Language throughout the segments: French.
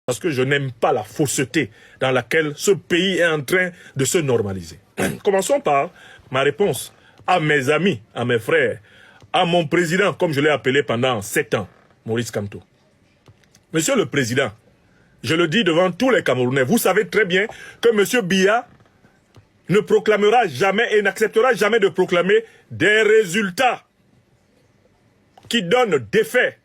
Parce que je n'aime pas la fausseté dans laquelle ce pays est en train de se normaliser. Commençons par ma réponse à mes amis, à mes frères, à mon président, comme je l'ai appelé pendant 7 ans, Maurice Kamto. Monsieur le Président, je le dis devant tous les Camerounais, vous savez très bien que Monsieur Biya ne proclamera jamais et n'acceptera jamais de proclamer des résultats qui donnent défait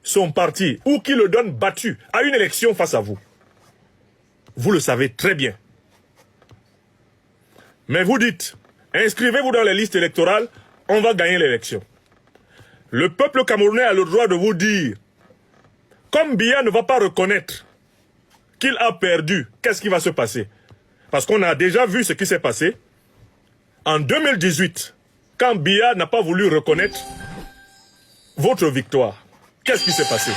son parti ou qui le donnent battu à une élection face à vous. Vous le savez très bien. Mais vous dites, inscrivez-vous dans les listes électorales, on va gagner l'élection. Le peuple camerounais a le droit de vous dire, comme Biya ne va pas reconnaître qu'il a perdu, qu'est-ce qui va se passer? Parce qu'on a déjà vu ce qui s'est passé. En 2018, quand Biya n'a pas voulu reconnaître votre victoire, qu'est-ce qui s'est passé?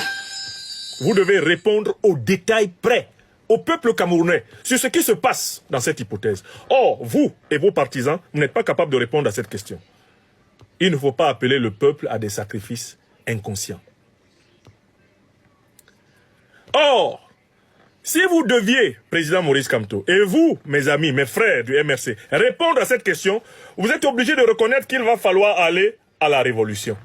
Vous devez répondre aux détails près, au peuple camerounais, sur ce qui se passe dans cette hypothèse. Or, vous et vos partisans, vous n'êtes pas capables de répondre à cette question. Il ne faut pas appeler le peuple à des sacrifices inconscients. Or, si vous deviez, président Maurice Kamto, et vous, mes amis, mes frères du MRC, répondre à cette question, vous êtes obligés de reconnaître qu'il va falloir aller à la révolution.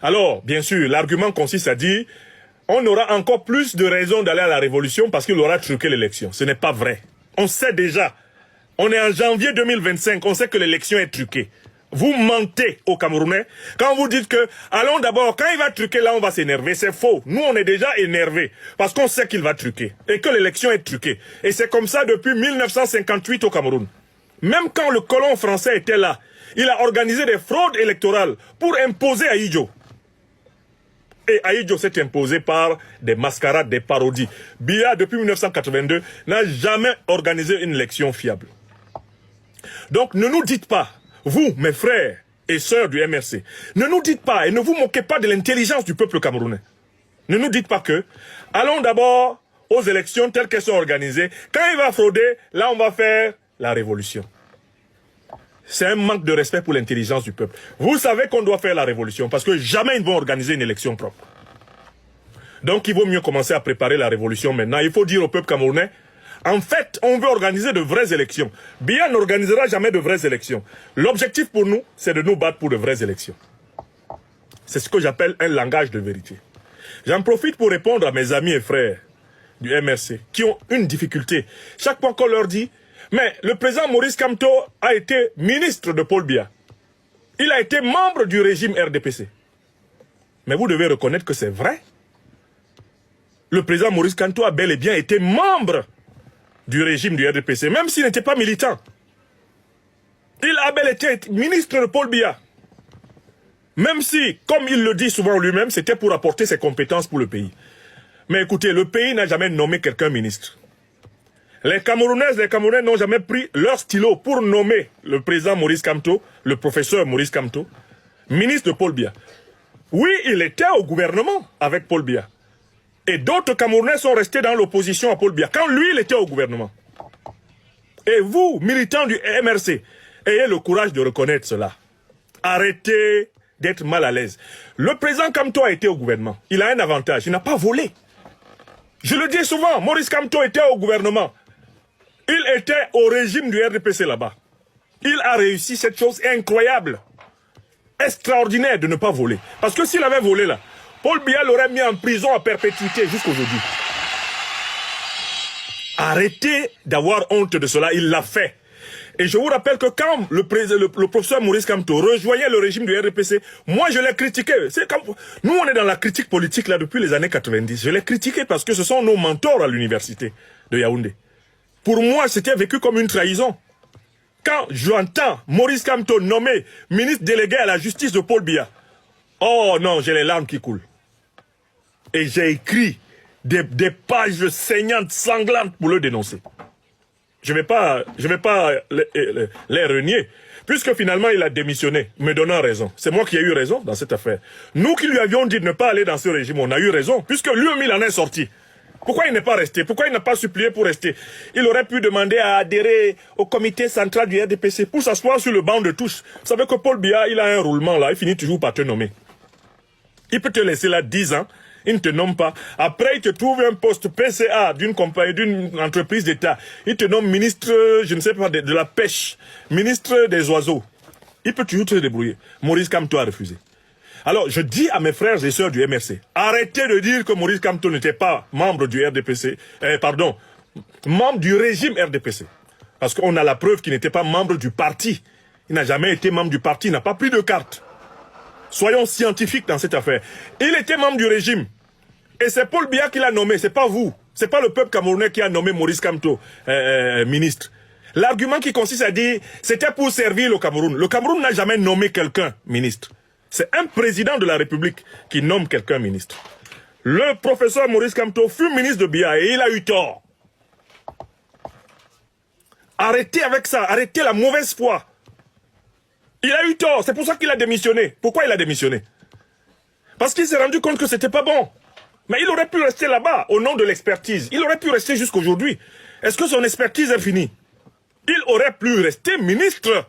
Alors, bien sûr, l'argument consiste à dire, on aura encore plus de raisons d'aller à la révolution parce qu'il aura truqué l'élection. Ce n'est pas vrai. On sait déjà. On est en janvier 2025, on sait que l'élection est truquée. Vous mentez aux Camerounais quand vous dites que, allons d'abord, quand il va truquer, là on va s'énerver. C'est faux. Nous on est déjà énervés parce qu'on sait qu'il va truquer et que l'élection est truquée. Et c'est comme ça depuis 1958 au Cameroun. Même quand le colon français était là, il a organisé des fraudes électorales pour imposer Ahidjo. Et Ahidjo s'est imposé par des mascarades, des parodies. Biya, depuis 1982, n'a jamais organisé une élection fiable. Donc ne nous dites pas, vous, mes frères et sœurs du MRC, ne nous dites pas et ne vous moquez pas de l'intelligence du peuple camerounais. Ne nous dites pas que, allons d'abord aux élections telles qu'elles sont organisées. Quand il va frauder, là on va faire la révolution. C'est un manque de respect pour l'intelligence du peuple. Vous savez qu'on doit faire la révolution parce que jamais ils vont organiser une élection propre. Donc il vaut mieux commencer à préparer la révolution maintenant. Il faut dire au peuple camerounais, en fait, on veut organiser de vraies élections. Biya n'organisera jamais de vraies élections. L'objectif pour nous, c'est de nous battre pour de vraies élections. C'est ce que j'appelle un langage de vérité. J'en profite pour répondre à mes amis et frères du MRC qui ont une difficulté. Chaque fois qu'on leur dit, mais le président Maurice Kamto a été ministre de Paul Biya. Il a été membre du régime RDPC. Mais vous devez reconnaître que c'est vrai. Le président Maurice Kamto a bel et bien été membre du régime du RDPC, même s'il n'était pas militant. Il a bel été ministre de Paul Biya. Même si, comme il le dit souvent lui-même, c'était pour apporter ses compétences pour le pays. Mais écoutez, le pays n'a jamais nommé quelqu'un ministre. Les Camerounaises, les Camerounais n'ont jamais pris leur stylo pour nommer le président Maurice Kamto, le professeur Maurice Kamto, ministre de Paul Biya. Oui, il était au gouvernement avec Paul Biya. Et d'autres Camerounais sont restés dans l'opposition à Paul Biya, quand lui, il était au gouvernement. Et vous, militants du MRC, ayez le courage de reconnaître cela. Arrêtez d'être mal à l'aise. Le président Kamto a été au gouvernement. Il a un avantage, il n'a pas volé. Je le dis souvent, Maurice Kamto était au gouvernement. Il était au régime du RDPC là-bas. Il a réussi cette chose incroyable, extraordinaire de ne pas voler. Parce que s'il avait volé là, Paul Biya l'aurait mis en prison à perpétuité jusqu'aujourd'hui. Arrêtez d'avoir honte de cela, il l'a fait. Et je vous rappelle que quand le professeur Maurice Kamto rejoignait le régime du RDPC, moi je l'ai critiqué. Nous on est dans la critique politique là depuis les années 90. Je l'ai critiqué parce que ce sont nos mentors à l'université de Yaoundé. Pour moi c'était vécu comme une trahison. Quand j'entends Maurice Kamto nommé ministre délégué à la justice de Paul Biya, oh non, j'ai les larmes qui coulent. Et j'ai écrit des pages saignantes, sanglantes pour le dénoncer. Je vais pas les renier, puisque finalement il a démissionné, me donnant raison. C'est moi qui ai eu raison dans cette affaire. Nous qui lui avions dit de ne pas aller dans ce régime, on a eu raison, puisque lui-même il en est sorti. Pourquoi il n'est pas resté? Pourquoi il n'a pas supplié pour rester? Il aurait pu demander à adhérer au comité central du RDPC pour s'asseoir sur le banc de touche. Vous savez que Paul Biya, il a un roulement là, il finit toujours par te nommer. Il peut te laisser là 10 ans, ils ne te nomment pas. Après, ils te trouvent un poste PCA d'une compagnie, d'une entreprise d'État. Ils te nomment ministre, je ne sais pas, de la pêche, ministre des oiseaux. Il peut toujours te débrouiller. Maurice Kamto a refusé. Alors, je dis à mes frères et sœurs du MRC, arrêtez de dire que Maurice Kamto n'était pas membre du RDPC, membre du régime RDPC. Parce qu'on a la preuve qu'il n'était pas membre du parti. Il n'a jamais été membre du parti, il n'a pas pris de carte. Soyons scientifiques dans cette affaire. Il était membre du régime. Et c'est Paul Biya qui l'a nommé, c'est pas vous. C'est pas le peuple camerounais qui a nommé Maurice Kamto ministre. L'argument qui consiste à dire, c'était pour servir le Cameroun. Le Cameroun n'a jamais nommé quelqu'un ministre. C'est un président de la République qui nomme quelqu'un ministre. Le professeur Maurice Kamto fut ministre de Biya et il a eu tort. Arrêtez avec ça, arrêtez la mauvaise foi. Il a eu tort, c'est pour ça qu'il a démissionné. Pourquoi il a démissionné? Parce qu'il s'est rendu compte que c'était pas bon. Mais il aurait pu rester là-bas au nom de l'expertise. Il aurait pu rester jusqu'aujourd'hui. Est-ce que son expertise est finie? Il aurait pu rester ministre.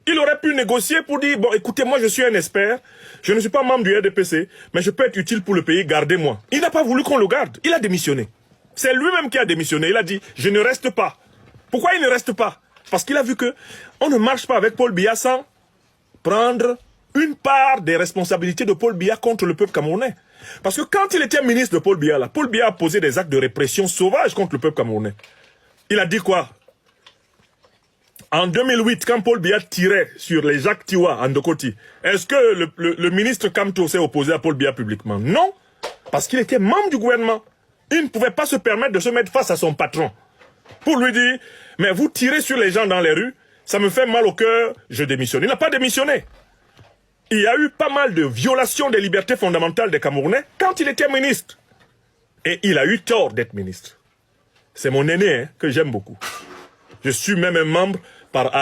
Il aurait pu négocier pour dire, bon, écoutez, moi je suis un expert, je ne suis pas membre du RDPC, mais je peux être utile pour le pays, gardez-moi. Il n'a pas voulu qu'on le garde, il a démissionné. C'est lui-même qui a démissionné, il a dit, je ne reste pas. Pourquoi il ne reste pas? Parce qu'il a vu que on ne marche pas avec Paul Biya sans prendre une part des responsabilités de Paul Biya contre le peuple camerounais. Parce que quand il était ministre de Paul Biya, là, Paul Biya a posé des actes de répression sauvages contre le peuple camerounais. Il a dit quoi? En 2008, quand Paul Biya tirait sur les Jacques Tiwa en Ndokoti, est-ce que le ministre Kamto s'est opposé à Paul Biya publiquement? Non, parce qu'il était membre du gouvernement. Il ne pouvait pas se permettre de se mettre face à son patron pour lui dire, mais vous tirez sur les gens dans les rues, ça me fait mal au cœur, je démissionne. Il n'a pas démissionné. Il y a eu pas mal de violations des libertés fondamentales des Camerounais quand il était ministre. Et il a eu tort d'être ministre. C'est mon aîné que j'aime beaucoup. Je suis même un membre par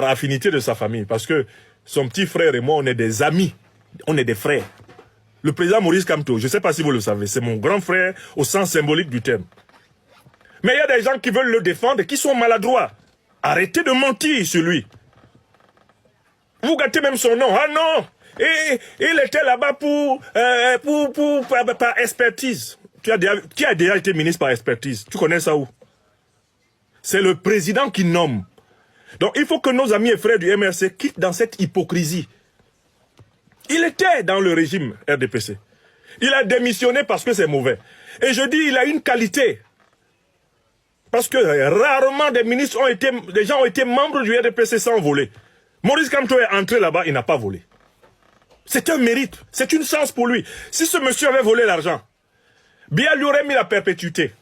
affinité de sa famille. Parce que son petit frère et moi, on est des amis. On est des frères. Le président Maurice Kamto, je ne sais pas si vous le savez, c'est mon grand frère au sens symbolique du terme. Mais il y a des gens qui veulent le défendre et qui sont maladroits. Arrêtez de mentir sur lui. Vous gâtez même son nom. Ah non, et il était là-bas par expertise. Qui a déjà été ministre par expertise? Tu connais ça où? C'est le président qui nomme. Donc il faut que nos amis et frères du MRC quittent dans cette hypocrisie. Il était dans le régime RDPC. Il a démissionné parce que c'est mauvais. Et je dis, il a une qualité. Parce que rarement des gens ont été membres du RDPC sans voler. Maurice Kamto est entré là-bas, il n'a pas volé. C'est un mérite, c'est une chance pour lui. Si ce monsieur avait volé l'argent, Biya lui aurait mis la perpétuité.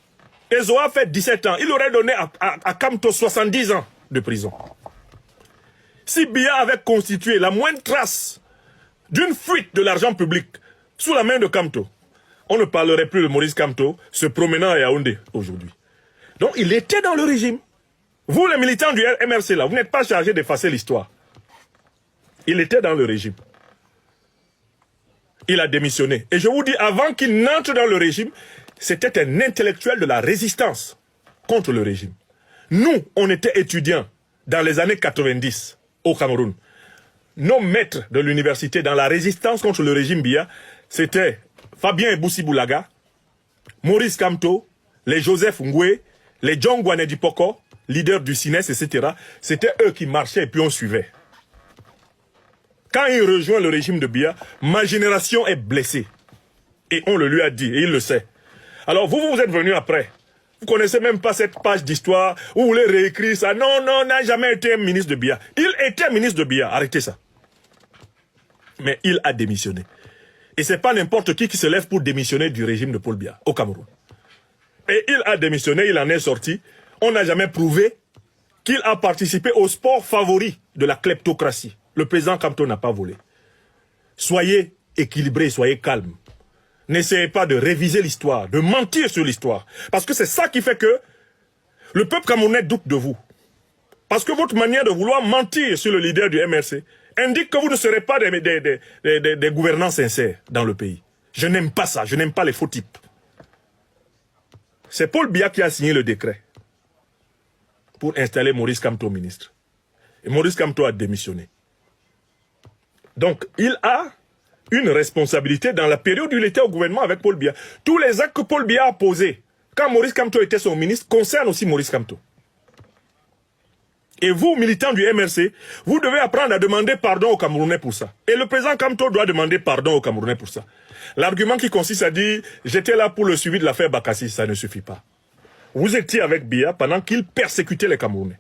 Et Zoa fait 17 ans, il aurait donné à Kamto 70 ans de prison. Si Biya avait constitué la moindre trace d'une fuite de l'argent public sous la main de Kamto, on ne parlerait plus de Maurice Kamto se promenant à Yaoundé aujourd'hui. Donc il était dans le régime. Vous les militants du MRC là, vous n'êtes pas chargés d'effacer l'histoire. Il était dans le régime. Il a démissionné. Et je vous dis, avant qu'il n'entre dans le régime, c'était un intellectuel de la résistance contre le régime. Nous, on était étudiants dans les années 90 au Cameroun. Nos maîtres de l'université dans la résistance contre le régime Biya, c'était Fabien Ebousi-Boulaga, Maurice Kamto, les Joseph Ngoué, les John Gwanedi Poko, leaders du CINES, etc. C'était eux qui marchaient et puis on suivait. Quand il rejoint le régime de Biya, ma génération est blessée. Et on le lui a dit, et il le sait. Alors vous êtes venu après. Vous connaissez même pas cette page d'histoire où vous voulez réécrire ça. Non, non, n'a jamais été ministre de Biya. Il était ministre de Biya, arrêtez ça. Mais il a démissionné. Et c'est pas n'importe qui se lève pour démissionner du régime de Paul Biya au Cameroun. Et il a démissionné, il en est sorti. On n'a jamais prouvé qu'il a participé au sport favori de la kleptocratie. Le président Kamto n'a pas volé. Soyez équilibrés, soyez calmes. N'essayez pas de réviser l'histoire, de mentir sur l'histoire. Parce que c'est ça qui fait que le peuple camerounais doute de vous. Parce que votre manière de vouloir mentir sur le leader du MRC indique que vous ne serez pas des gouvernants sincères dans le pays. Je n'aime pas ça, je n'aime pas les faux types. C'est Paul Biya qui a signé le décret pour installer Maurice Kamto ministre. Et Maurice Kamto a démissionné. Donc, il a une responsabilité dans la période où il était au gouvernement avec Paul Biya. Tous les actes que Paul Biya a posés quand Maurice Kamto était son ministre concernent aussi Maurice Kamto. Et vous, militants du MRC, vous devez apprendre à demander pardon aux Camerounais pour ça. Et le président Kamto doit demander pardon aux Camerounais pour ça. L'argument qui consiste à dire « j'étais là pour le suivi de l'affaire Bakassi », ça ne suffit pas. Vous étiez avec Biya pendant qu'il persécutait les Camerounais.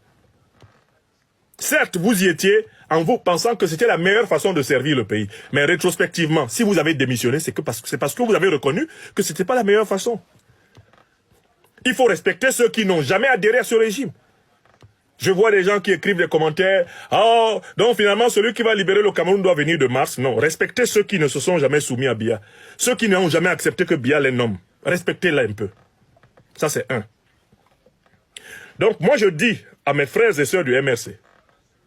Certes, vous y étiez en vous pensant que c'était la meilleure façon de servir le pays. Mais rétrospectivement, si vous avez démissionné, c'est parce que vous avez reconnu que ce n'était pas la meilleure façon. Il faut respecter ceux qui n'ont jamais adhéré à ce régime. Je vois des gens qui écrivent des commentaires. « Oh, donc finalement, celui qui va libérer le Cameroun doit venir de Mars. » Non, respectez ceux qui ne se sont jamais soumis à Biya. Ceux qui n'ont jamais accepté que Biya les nomme. Respectez-les un peu. Ça, c'est un. Donc, moi, je dis à mes frères et sœurs du MRC,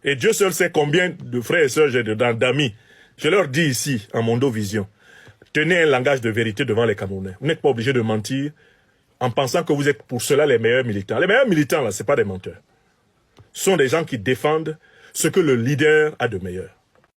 et Dieu seul sait combien de frères et sœurs j'ai dedans, d'amis, je leur dis ici, en Mondovision, tenez un langage de vérité devant les Camerounais. Vous n'êtes pas obligés de mentir en pensant que vous êtes pour cela les meilleurs militants. Les meilleurs militants, là, ce n'est pas des menteurs. Ce sont des gens qui défendent ce que le leader a de meilleur.